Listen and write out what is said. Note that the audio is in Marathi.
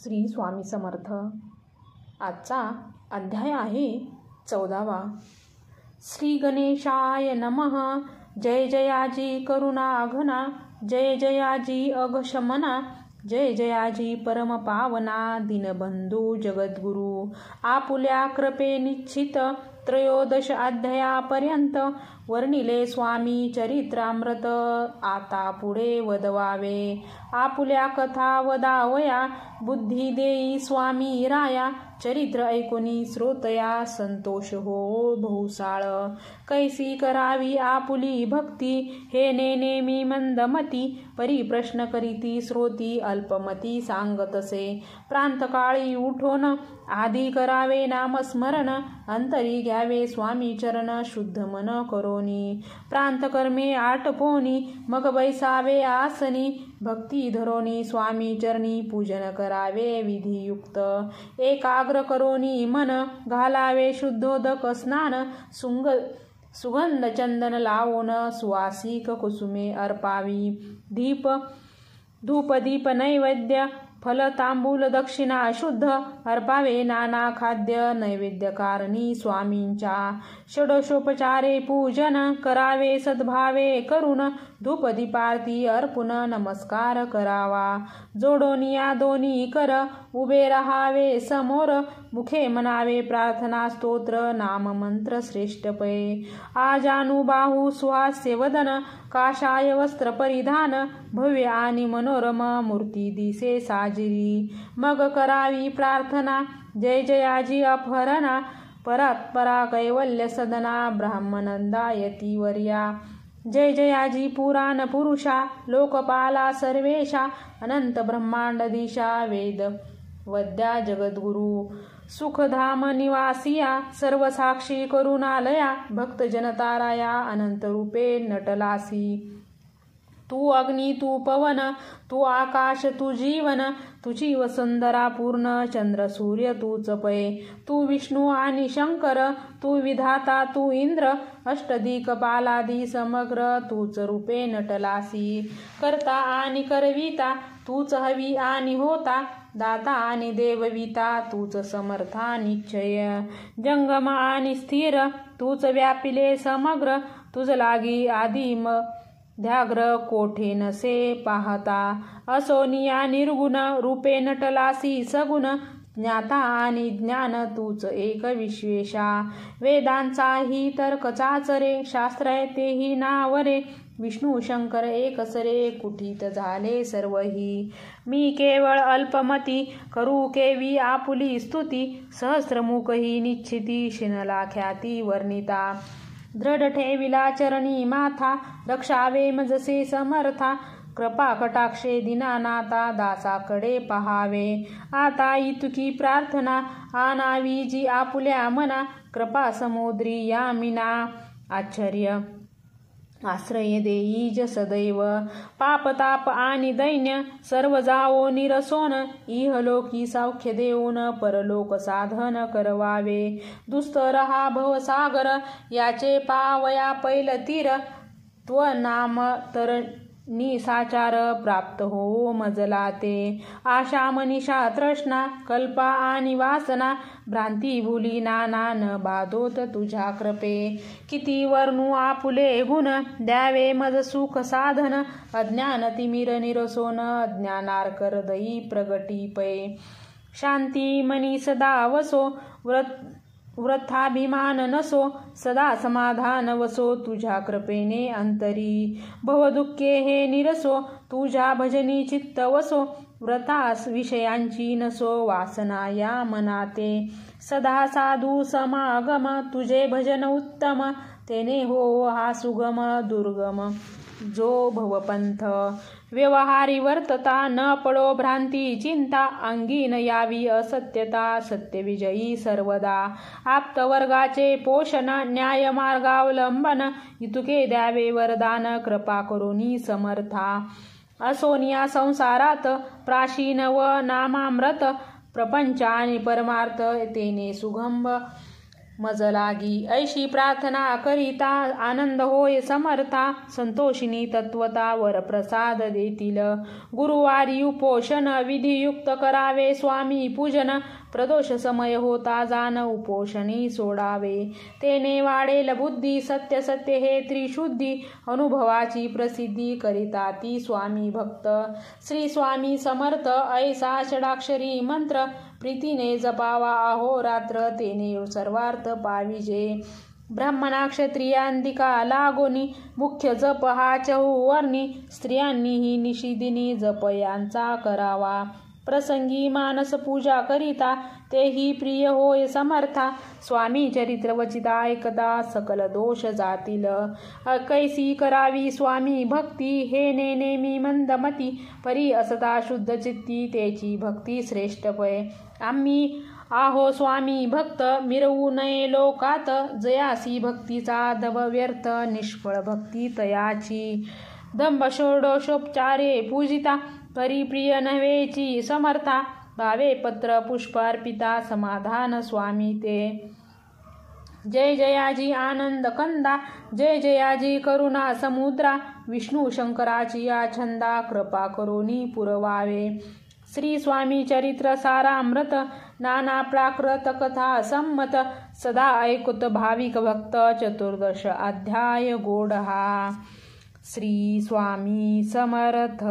श्री स्वामी समर्थ. आजचा अध्याय आहे 14वा. श्री गणेशाय नमः. जय जयाजी करुणाघना, जय जयाजी अघशमना, जय जयाजी परम पावना, दीनबंधू जगद्गुरु. आपुल्या कृपे निश्चित 13 अध्यायापर्यंत वर्णिले स्वामी चरित्रामृत. आता पुढे वदवावे. आपुल्या कथा वदावया, बुद्धी देई स्वामी राया. चरित्र ऐकुनी श्रोतया, संतोष हो बहुसाळ. कैसी करावी आपुली भक्ती, हे नेमी मंदमती. परी प्रश्न करीती श्रोती, अल्पमती सांगतसे. प्रांतकाळी उठोन आधी करावे नामस्मरण, अंतरी घ्यावे स्वामी चरण शुद्ध मन करोनी. प्रांतकर्मे आटपोनी, मग बैसावे आसनी. भक्ती धरोनी स्वामी चरणी, पूजन करावे विधियुक्त. एकाग्र करोनी मन, घालावे शुद्धोदक स्नान. सुगंध चंदन लावून, सुवासिक कुसुमे अर्पावी. धूप दीप नैवेद्य, फल तांबूल दक्षिणा शुद्ध. अर्पावे नाना खाद्य, नैवेद्य कारणी स्वामींच्या. षोडशोपचारे पूजन, करावे सद्भावे करून. धूप दीपारती अर्पून, नमस्कार करावा. जोडोनिया दोन्ही कर, उभे रहावे समोर. मुखे म्हणावे प्रार्थना स्तोत्र, नाम मंत्र श्रेष्ठ पै. आजानुबाहू सुहास्य वदन, काषाय वस्त्र परिधान. भव्य आणि मनोरम मूर्ती दिसे साजिरी. मग करावी प्रार्थना, जय जयाजी अपहरणा. परात्परा कैवल्य सदना, ब्राह्मनंदा यतिवर्या. जय जयाजी पुराण पुरुषा, लोकपाला सर्वेशा. अनंत ब्रह्मांडधीशा, वेद वद्या जगद्गुरु. सुखधाम निवासिया, सर्व साक्षी करुणालया. भक्त जनताराया, अनंत रूपे नटलासी. तू अग्नी तू पवन, तू आकाश तू जीवन. तुझी वसुंधरा पूर्ण, चंद्र सूर्य तूच पै. तू विष्णू आणि शंकर, तू विधाता तू इंद्र. अष्टदिक्पालादी समग्र, तूच रूपे नटलासी. करता आणि करविता, तूच हवी आणि होता. दाता आणि देवविता, तूच समर्था निश्चय. जंगम आणि स्थिर, तूच व्यापिले समग्र. तुझ लागी आदिम ध्याग्र, कोठे नसे पाहता. असोनिया निर्गुण, रूपे नटलासी सगुण. ज्ञाता आणि ज्ञान, तूच एक विश्वेशा. वेदांचाही तर्क चाचरे, शास्त्र तेही नावरे. विष्णू शंकर एकसरे, कुठीत झाले सर्वही. मी केवळ अल्पमती, करू केवी आपुली स्तुती. सहस्रमुखही निश्चिती, शिनला ख्याती वर्णिता. दृढ ठेविला चरणी माथा, रक्षावे मजसे समर्था. कृपा कटाक्षे दीनानाथा, दासाकडे पहावे. आता इतुकी प्रार्थना, आणावी जी आपुल्या मना. कृपा समुद्री यामिना, आश्चर्य आश्रय देईज सदैव. पापताप आणि दैन्य, सर्व जावो निरसोन. इहलोकी सौख्य देऊन, परलोक साधन करवावे. दुस्तर हा भवसागर, याचे पावया पैल तीर. त्वनाम तर निसाचार, प्राप्त हो मजला ते. आशा मनीषा तृष्णा, कल्पा आणि वासना. भ्रांती भुली नाना, न बाधोत तुझ्या कृपे. किती वर्णू आपुले गुण, द्यावे मज सुख साधन. अज्ञान तिमिर निरसोन, अज्ञानार्कर दई प्रगटी पै. शांती मनी सदा वसो, वृथाभिमान नसो. सदा समाधान वसो, तुझ्या कृपेने अंतरी. भवदुःखे हे निरसो, तुझ्या भजनी चित्त वसो. व्रतास विषयांची नसो, वासना या मनाते. सदा साधू समागम, तुझे भजन उत्तम. तेने हो हा सुगम दुर्गम जो भवपंथ. व्यवहारी वर्तता, न पडो भ्रांती चिंता. अंगी न यावी असत्यता, सत्यविजयी सर्वदा. आप्तवर्गाचे पोषण, न्याय मार्गावलंबन. इतुके द्यावे वरदान, कृपा करुणी समर्था. असोनिया संसारात, प्राचीन व नामामृत. प्रपंच आणि परमार्थ, तेने सुगंभ मज लागी ऐशी प्रार्थना करिता आनंद होय समर्था संतोषिनी तत्वता वर प्रसाद देतील गुरुवारी उपोषण विधियुक्त करावे स्वामी पूजन प्रदोष समय होता जाण उपोषणी सोडावे तेने वाढेल बुद्धी सत्य सत्य हे त्रिशुद्धी अनुभवाची प्रसिद्धी करिता ती स्वामी भक्त श्री स्वामी समर्थ ऐसा षडाक्षरी मंत्र प्रीतीने जपावा अहोरात्र तेने सर्वार्थ पाविजे ब्राह्मणा क्षत्रियांदिका लागोनी मुख्य जप हा चहुवर्णी स्त्रियांनीही निशिदिनी जप यांचा करावा प्रसंगी मानस पूजा करिता तेही प्रिय होय समर्था स्वामी चरित्र वचिता ऐकता सकल दोष जातील कैसी करावी स्वामी भक्ती हे नेमी मंदमती परी असता शुद्ध चित्ती त्याची भक्ती श्रेष्ठ पय आम्ही आहो स्वामी भक्त मिरवू नये लोकात जयासी भक्तीचा दव व्यर्थ निष्फळ भक्ती तयाची दंभ षोडशोपचारे पूजिता परी प्रिय नव्हेची समर्था भावे पत्र पुष्प अर्पिता समाधान स्वामी ते जय जयाजी आनंद कंदा जय जयाजी करुणा समुद्रा विष्णू शंकराची या छंदा कृपा करुणी पुरवावे श्री स्वामी चरित्र सारामृत नाना प्राकृत कथा संमत सदा ऐकुत भाविक भक्त 14 अध्याय गोड हा श्री स्वामी समर्थ।